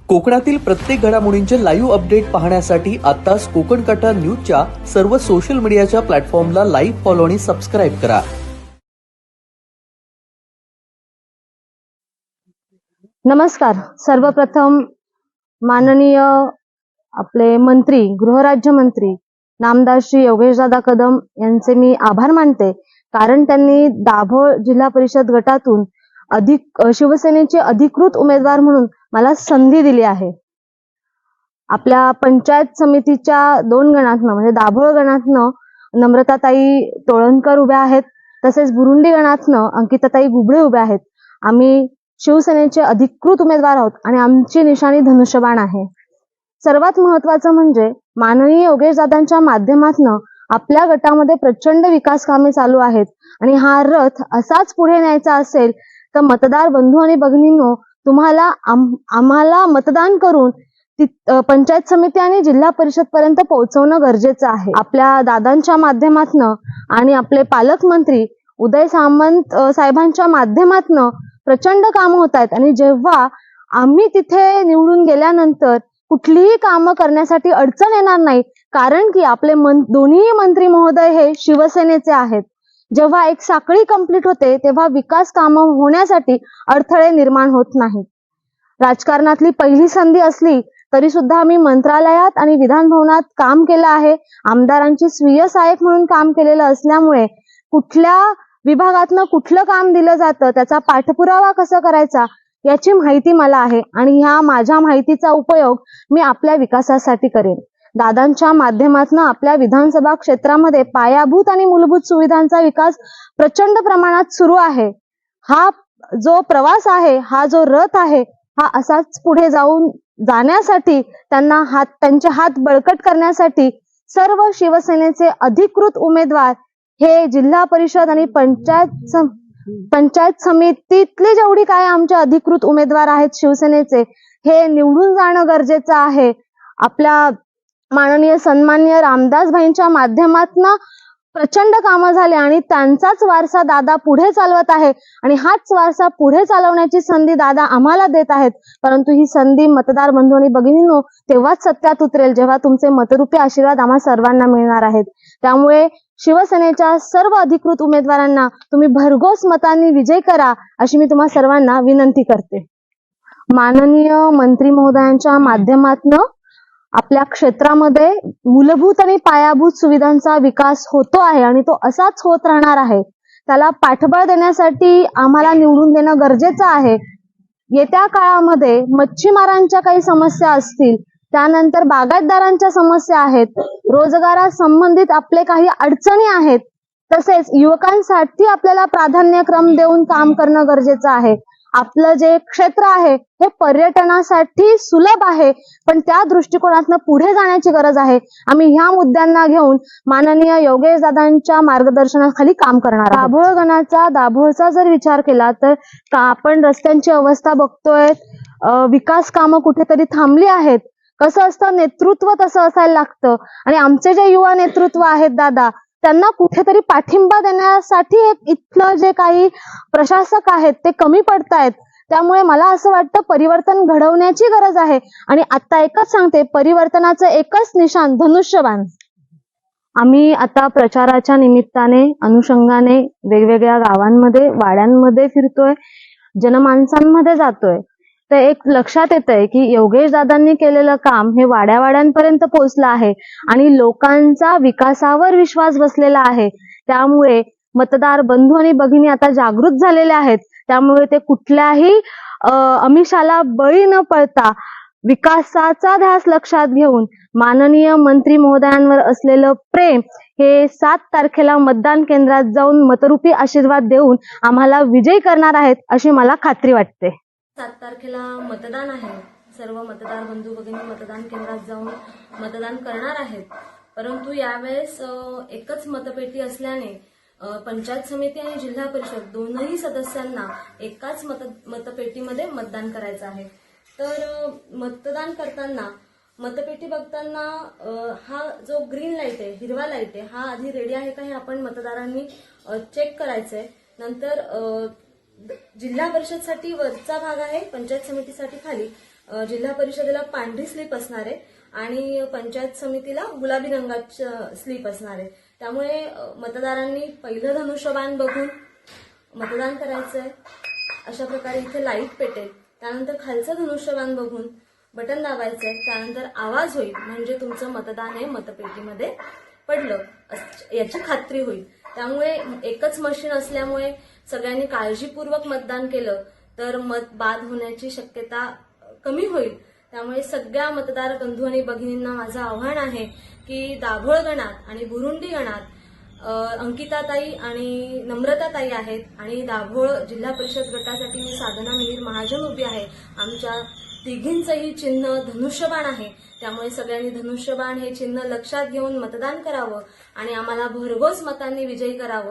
कोकणातील प्रत्येक घडामोडींचे लाईव्ह अपडेट पाहण्यासाठी आताच कोकण कटा न्यूजच्या सर्व सोशल मीडियाच्या प्लॅटफॉर्मला लाईक, फॉलो आणि सबस्क्राईब करा. नमस्कार. सर्वप्रथम माननीय आपले मंत्री, गृहराज्यमंत्री नामदार श्री योगेशदादा कदम यांचे मी आभार मानते, कारण त्यांनी दाभोळ जिल्हा परिषद गटातून शिवसेनेचे अधिकृत उमेदवार म्हणून मला संधी दिली आहे. आपल्या पंचायत समितीच्या 2 गणातनं म्हणजे दाभोळ गणातनं नम्रताताई तोळणकर उभ्या आहेत, तसेच बुरुंडी गणातनं अंकिताताई गुबळे उभ्या आहेत. आम्ही शिवसेनेचे अधिकृत उमेदवार आहोत आणि आमची निशाणी धनुष्यबाण आहे. सर्वात महत्त्वाचं म्हणजे माननीय योगेशदादांच्या माध्यमातून आपल्या गटामध्ये प्रचंड विकास कामे चालू आहेत आणि हा रथ असाच पुढे न्यायचा असेल तर मतदार बंधू आणि भगिनींनो, तुम्हाला आम्हाला मतदान करून पंचायत समिती आणि जिल्हा परिषद पर्यंत पोहोचवणं गरजेचं आहे. आपल्या दादांच्या माध्यमातून आणि आपले पालकमंत्री उदय सामंत साहेबांच्या माध्यमातून प्रचंड कामं होत आहेत आणि जेव्हा आम्ही तिथे निवडून गेल्यानंतर कुठलीही कामं करण्यासाठी अडचण येणार नाही, कारण की आपले दोन्ही मंत्री महोदय हे शिवसेनेचे आहेत. जेव्हा एक साखळी कंप्लीट होते तेव्हा विकास कामं होण्यासाठी अडथळे निर्माण होत नाहीत. राजकारणातली पहिली संधी असली तरी सुद्धा आम्ही मंत्रालयात आणि विधान भवनात काम केलं आहे. आमदारांची स्वीय सहाय्यक म्हणून काम केलेलं असल्यामुळे कुठल्या विभागातनं कुठलं काम दिलं जातं त्याचा पाठपुरावा कसा करायचा याची माहिती मला आहे आणि ह्या माझ्या माहितीचा उपयोग मी आपल्या विकासासाठी करेन. दादांच्या माध्यमातून आपल्या विधानसभा क्षेत्रामध्ये पायाभूत आणि मूलभूत सुविधांचा विकास प्रचंड प्रमाणात सुरू आहे. हा जो प्रवास आहे, हा जो रथ आहे, हा असाच पुढे जाण्यासाठी त्यांचे हात बळकट करण्यासाठी सर्व शिवसेनेचे अधिकृत उमेदवार हे जिल्हा परिषद आणि पंचायत समितीतले जेवढी काय आमचे अधिकृत उमेदवार आहेत शिवसेनेचे, हे निवडून जाणं गरजेचं आहे. आपल्या माननीय सन्माननीय रामदास भाईंच्या माध्यमातून प्रचंड कामं झाले आणि त्यांचाच वारसा दादा पुढे चालवत आहे आणि हाच वारसा पुढे चालवण्याची संधी दादा आम्हाला देत आहेत. परंतु ही संधी मतदार बंधू आणि भगिनींनो तेव्हाच सत्यात उतरेल जेव्हा तुमचे मतरूपी आशीर्वाद आम्हा सर्वांना मिळणार आहेत. त्यामुळे शिवसेनेच्या सर्व अधिकृत उमेदवारांना तुम्ही भरघोस मतांनी विजय करा अशी मी तुम्हा सर्वांना विनंती करते. माननीय मंत्री महोदयांच्या माध्यमातून आपल्या क्षेत्रामध्ये मूलभूत आणि पायाभूत सुविधांचा विकास होतो आहे आणि तो असाच होत राहणार आहे. त्याला पाठबळ देण्यासाठी आम्हाला निवडून देणं गरजेचं आहे. येत्या काळामध्ये मच्छीमारांच्या काही समस्या असतील, त्यानंतर बागायतदारांच्या समस्या आहेत, रोजगारासंबंधित आपले काही अडचणी आहेत, तसेच युवकांसाठी आपल्याला प्राधान्यक्रम देऊन काम करणं गरजेचं आहे. आपलं जे क्षेत्र आहे हे पर्यटनासाठी सुलभ आहे, पण त्या दृष्टिकोनातून पुढे जाण्याची गरज आहे. आम्ही ह्या मुद्द्यांना घेऊन माननीय योगेशदादांच्या मार्गदर्शनाखाली काम करणार आहोत. दाभोळचा जर विचार केला तर आपण रस्त्यांची अवस्था बघतोय, विकास कामं कुठेतरी थांबली आहेत. कसं असतं, नेतृत्व तसं असायला लागतं आणि आमचे जे युवा नेतृत्व आहेत दादा, त्यांना कुठेतरी पाठिंबा देण्यासाठी इथलं जे काही प्रशासक आहेत ते कमी पडतायत. त्यामुळे मला असं वाटतं परिवर्तन घडवण्याची गरज आहे आणि आता एकच सांगते, परिवर्तनाचं एकच निशाण धनुष्यबाण. आम्ही आता प्रचाराच्या निमित्ताने अनुषंगाने वेगवेगळ्या गावांमध्ये, वाड्यांमध्ये फिरतोय, जनमानसांमध्ये जातोय. तर एक लक्षात येतंय की योगेशदादांनी केलेलं काम हे वाड्यावाड्यांपर्यंत पोहोचलं आहे आणि लोकांचा विकासावर विश्वास बसलेला आहे. त्यामुळे मतदार बंधू आणि भगिनी आता जागृत झालेले आहेत. त्यामुळे ते कुठल्याही आमिषाला बळी न पडता विकासाचा ध्यास लक्षात घेऊन माननीय मंत्री महोदयांवर असलेलं प्रेम हे 7 तारखेला मतदान केंद्रात जाऊन मतरूपी आशीर्वाद देऊन आम्हाला विजयी करणार आहेत अशी मला खात्री वाटते. 7 तारखेला मतदान आहे. सर्व मतदार बंधू भगिनी मतदान केंद्रात जाऊन मतदान करणार आहेत. परंतु यावेळेस एकच मतपेटी असल्याने पंचायत समिती आणि जिल्हा परिषद दोनही सदस्यांना एकाच मतपेटीमध्ये मतदान करायचं आहे. तर मतदान करताना मतपेटी बघताना हा जो ग्रीन लाईट आहे, हिरवा लाईट आहे, हा आधी रेडी आहे का हे आपण मतदारांनी चेक करायचंय. नंतर जिल्हा परिषदसाठी वरचा भाग आहे, पंचायत समितीसाठी खाली जिल्हा परिषदेला पांढरी स्लीप असणार आहे आणि पंचायत समितीला गुलाबी रंगाचं स्लीप असणार आहे. त्यामुळे मतदारांनी पहिलं धनुष्यबाण बघून मतदान करायचंय. अशा प्रकारे इथे लाईट पेटेल, त्यानंतर खालचं धनुष्यबाण बघून बटन दाबायचंय, त्यानंतर आवाज होईल, म्हणजे तुमचं मतदान हे मतपेटीमध्ये पडलं याची खात्री होईल. त्यामुळे एकच मशीन असल्यामुळे सगळ्यांनी काळजीपूर्वक मतदान केलं तर मत बाद होण्याची शक्यता कमी होईल. त्यामुळे सगळ्या मतदार बंधू आणि भगिनींना माझं आव्हान आहे की दाभोळ गणात आणि बुरुंडी गणात अंकिताताई आणि नम्रताताई आहेत आणि दाभोळ जिल्हा परिषद गटासाठी मी साधना मिहीर महाजन उभी आहे. आमच्या तिघींचंही चिन्ह धनुष्यबाण आहे. त्यामुळे सगळ्यांनी धनुष्यबाण हे चिन्ह लक्षात घेऊन मतदान करावं आणि आम्हाला भरघोस मतांनी विजयी करावं.